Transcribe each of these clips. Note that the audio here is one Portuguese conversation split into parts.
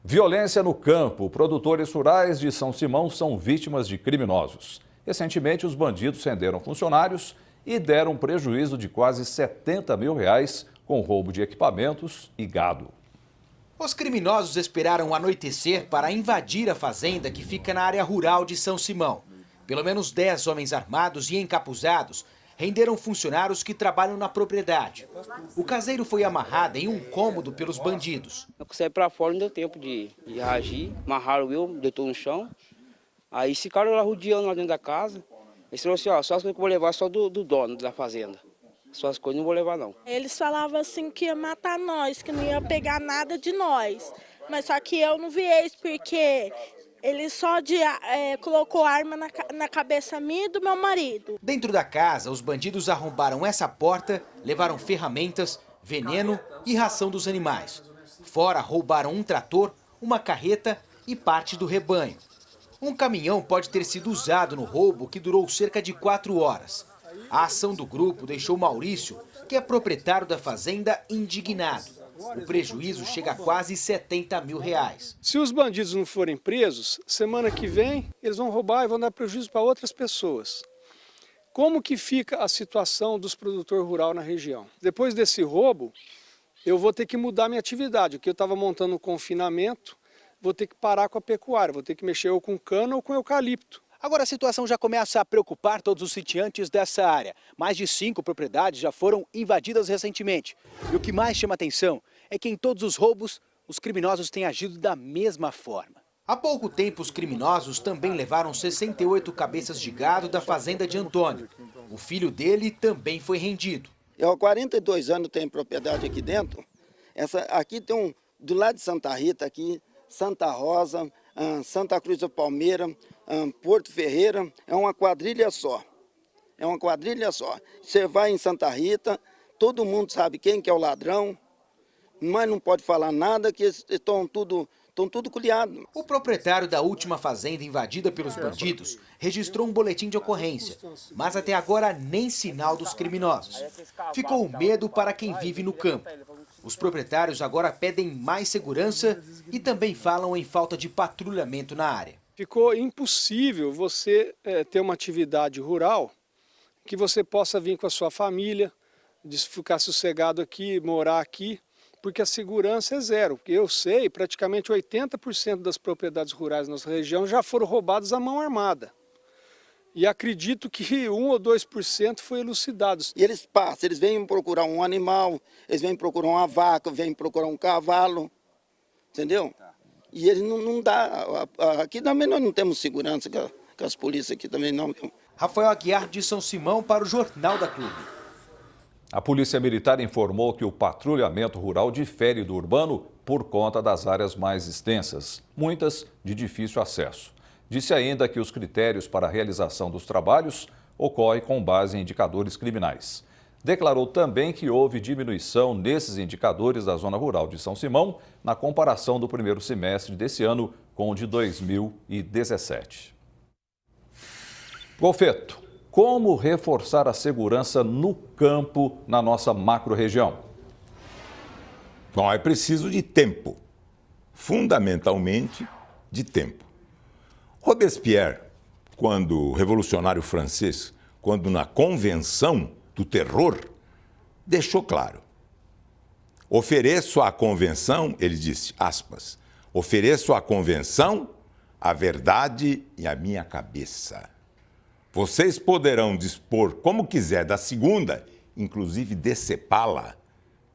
Violência no campo. Produtores rurais de São Simão são vítimas de criminosos. Recentemente, os bandidos renderam funcionários e deram prejuízo de quase R$70 mil com roubo de equipamentos e gado. Os criminosos esperaram o anoitecer para invadir a fazenda que fica na área rural de São Simão. Pelo menos 10 homens armados e encapuzados renderam funcionários que trabalham na propriedade. O caseiro foi amarrado em um cômodo pelos bandidos. Eu saí para fora, não deu tempo de reagir. Amarraram eu, deitou no chão. Aí esse cara lá rodeando lá dentro da casa. Eles falaram assim, ó, só as coisas que eu vou levar só do dono da fazenda. Só as coisas não vou levar não. Eles falavam assim que ia matar nós, que não ia pegar nada de nós. Mas só que eu não vi eles porque ele só colocou arma na cabeça minha e do meu marido. Dentro da casa, os bandidos arrombaram essa porta, levaram ferramentas, veneno e ração dos animais. Fora, roubaram um trator, uma carreta e parte do rebanho. Um caminhão pode ter sido usado no roubo, que durou cerca de 4 horas. A ação do grupo deixou Maurício, que é proprietário da fazenda, indignado. O prejuízo chega a quase R$70 mil. Se os bandidos não forem presos, semana que vem eles vão roubar e vão dar prejuízo para outras pessoas. Como que fica a situação dos produtores rurais na região? Depois desse roubo, eu vou ter que mudar minha atividade. Aqui eu estava montando um confinamento, vou ter que parar com a pecuária, vou ter que mexer ou com cana ou com eucalipto. Agora a situação já começa a preocupar todos os sitiantes dessa área. Mais de 5 propriedades já foram invadidas recentemente. E o que mais chama atenção é que em todos os roubos, os criminosos têm agido da mesma forma. Há pouco tempo, os criminosos também levaram 68 cabeças de gado da fazenda de Antônio. O filho dele também foi rendido. Eu há 42 anos tenho propriedade aqui dentro. Aqui tem do lado de Santa Rita, aqui, Santa Rosa, Santa Cruz da Palmeira, Porto Ferreira, é uma quadrilha só. É uma quadrilha só. Você vai em Santa Rita, todo mundo sabe quem que é o ladrão, mas não pode falar nada, que estão tudo culiados. O proprietário da última fazenda invadida pelos bandidos registrou um boletim de ocorrência, mas até agora nem sinal dos criminosos. Ficou o medo para quem vive no campo. Os proprietários agora pedem mais segurança e também falam em falta de patrulhamento na área. Ficou impossível você ter uma atividade rural que você possa vir com a sua família, ficar sossegado aqui, morar aqui, porque a segurança é zero. Porque eu sei, praticamente 80% das propriedades rurais da nossa região já foram roubadas à mão armada. E acredito que 1 ou 2% foi elucidados. E eles passam, eles vêm procurar um animal, eles vêm procurar uma vaca, vêm procurar um cavalo, entendeu? E eles não dá, aqui também nós não temos segurança, com as polícias aqui também não. Rafael Aguiar de São Simão para o Jornal da Clube. A Polícia Militar informou que o patrulhamento rural difere do urbano por conta das áreas mais extensas, muitas de difícil acesso. Disse ainda que os critérios para a realização dos trabalhos ocorrem com base em indicadores criminais. Declarou também que houve diminuição nesses indicadores da zona rural de São Simão na comparação do primeiro semestre desse ano com o de 2017. Golfeto, como reforçar a segurança no campo na nossa macro-região? Bom, é preciso de tempo, fundamentalmente de tempo. Robespierre, quando revolucionário francês, quando na Convenção do Terror, deixou claro. Ofereço à Convenção, ele disse, aspas, ofereço à Convenção a verdade e a minha cabeça. Vocês poderão dispor como quiser da segunda, inclusive decepá-la,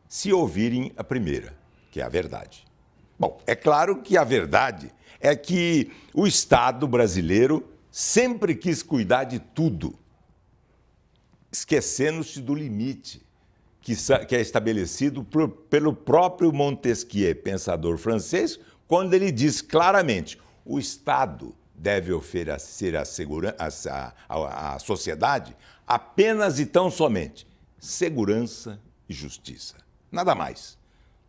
se ouvirem a primeira, que é a verdade. Bom, é claro que a verdade é que o Estado brasileiro sempre quis cuidar de tudo, esquecendo-se do limite que é estabelecido pelo próprio Montesquieu, pensador francês, quando ele diz claramente, o Estado deve oferecer à sociedade apenas e tão somente segurança e justiça. Nada mais.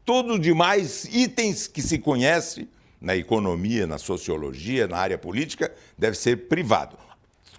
Todos os demais itens que se conhece na economia, na sociologia, na área política, deve ser privado.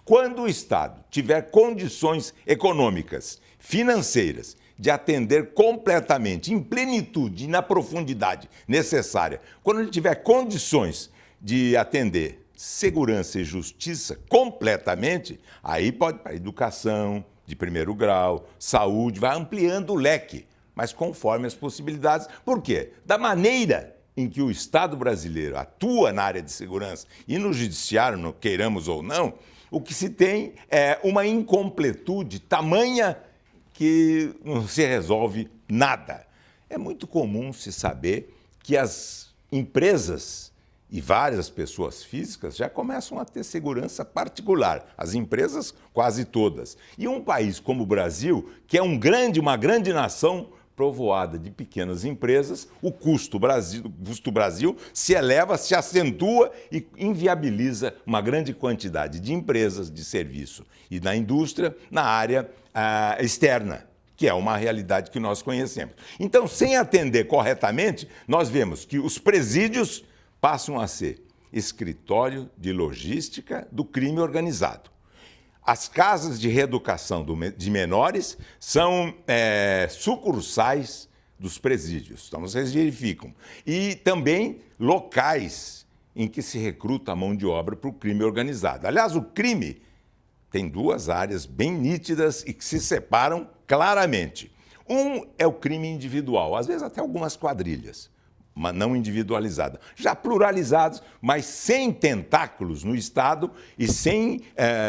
Quando o Estado tiver condições econômicas, financeiras, de atender completamente, em plenitude e na profundidade necessária, quando ele tiver condições de atender segurança e justiça completamente, aí pode para educação de primeiro grau, saúde, vai ampliando o leque, mas conforme as possibilidades. Por quê? Da maneira em que o Estado brasileiro atua na área de segurança e no judiciário, não queiramos ou não, o que se tem é uma incompletude tamanha que não se resolve nada. É muito comum se saber que as empresas e várias pessoas físicas já começam a ter segurança particular. As empresas, quase todas. E um país como o Brasil, que é uma grande nação povoada de pequenas empresas, o custo Brasil se eleva, se acentua e inviabiliza uma grande quantidade de empresas, de serviço e da indústria na área externa, que é uma realidade que nós conhecemos. Então, sem atender corretamente, nós vemos que os presídios passam a ser escritório de logística do crime organizado. As casas de reeducação de menores são sucursais dos presídios, então vocês verificam. E também locais em que se recruta a mão de obra para o crime organizado. Aliás, o crime tem duas áreas bem nítidas e que se separam claramente. Um é o crime individual, às vezes até algumas quadrilhas, mas não individualizada. Já pluralizados, mas sem tentáculos no Estado e sem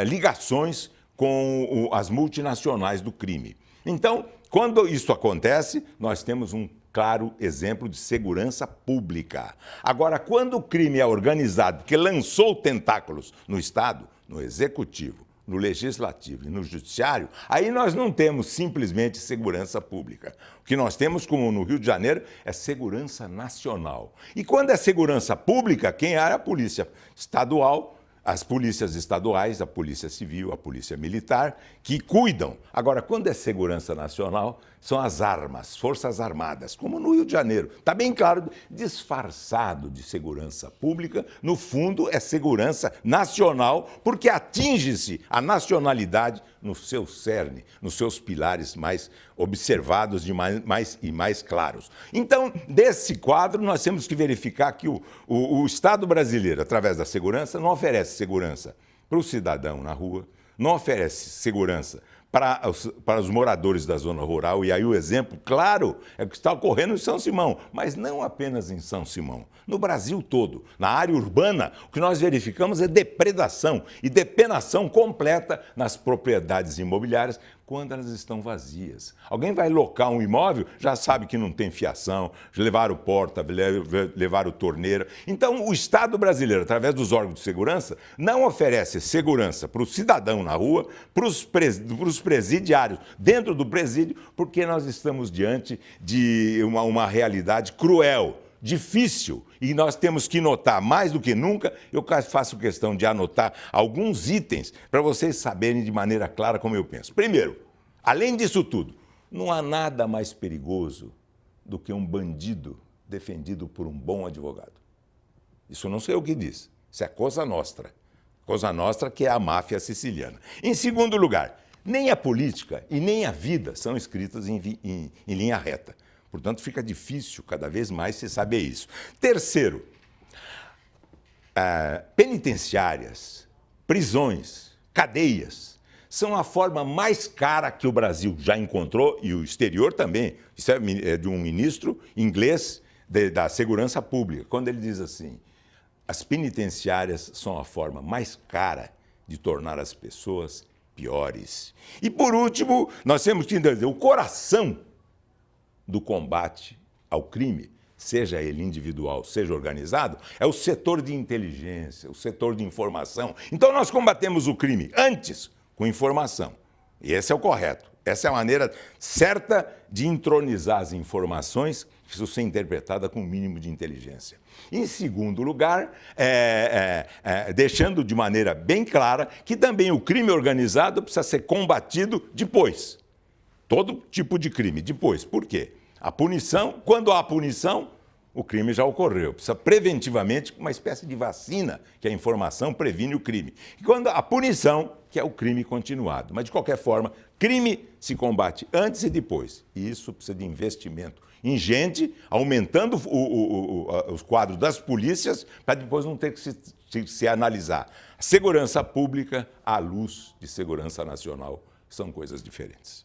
ligações com as multinacionais do crime. Então, quando isso acontece, nós temos um claro exemplo de segurança pública. Agora, quando o crime é organizado, que lançou tentáculos no Estado, no Executivo, no Legislativo e no Judiciário, aí nós não temos simplesmente segurança pública. O que nós temos, como no Rio de Janeiro, é segurança nacional. E quando é segurança pública, quem é a Polícia Estadual, as polícias estaduais, a Polícia Civil, a Polícia Militar, que cuidam. Agora, quando é segurança nacional, são as armas, Forças Armadas, como no Rio de Janeiro. Está bem claro, disfarçado de segurança pública, no fundo é segurança nacional, porque atinge-se a nacionalidade no seu cerne, nos seus pilares mais observados e mais claros. Então, desse quadro, nós temos que verificar que o Estado brasileiro, através da segurança, não oferece segurança para o cidadão na rua, não oferece segurança para os moradores da zona rural, e aí o exemplo claro é o que está ocorrendo em São Simão, mas não apenas em São Simão, no Brasil todo. Na área urbana, o que nós verificamos é depredação e depenação completa nas propriedades imobiliárias quando elas estão vazias. Alguém vai locar um imóvel, já sabe que não tem fiação, levaram porta, levaram torneira. Então, o Estado brasileiro, através dos órgãos de segurança, não oferece segurança para o cidadão na rua, para os presidiários dentro do presídio, porque nós estamos diante de uma realidade cruel, difícil, e nós temos que notar, mais do que nunca, eu faço questão de anotar alguns itens para vocês saberem de maneira clara como eu penso. Primeiro, além disso tudo, não há nada mais perigoso do que um bandido defendido por um bom advogado. Isso não sei o que diz, isso é Cosa Nostra. Cosa Nostra, que é a máfia siciliana. Em segundo lugar, nem a política e nem a vida são escritas em linha reta. Portanto, fica difícil cada vez mais se saber isso. Terceiro, penitenciárias, prisões, cadeias, são a forma mais cara que o Brasil já encontrou, e o exterior também. Isso é de um ministro inglês da Segurança Pública, quando ele diz assim: as penitenciárias são a forma mais cara de tornar as pessoas piores. E, por último, nós temos que entender o coração do combate ao crime, seja ele individual, seja organizado, é o setor de inteligência, o setor de informação. Então, nós combatemos o crime antes com informação. E esse é o correto. Essa é a maneira certa de entronizar as informações que precisam ser interpretadas com o mínimo de inteligência. Em segundo lugar, deixando de maneira bem clara que também o crime organizado precisa ser combatido depois. Todo tipo de crime, depois. Por quê? A punição, quando há punição, o crime já ocorreu. Precisa preventivamente uma espécie de vacina, que a informação previne o crime. E quando a punição, que é o crime continuado. Mas, de qualquer forma, crime se combate antes e depois. E isso precisa de investimento ingente, aumentando os quadros das polícias, para depois não ter que se analisar. Segurança pública à luz de segurança nacional são coisas diferentes.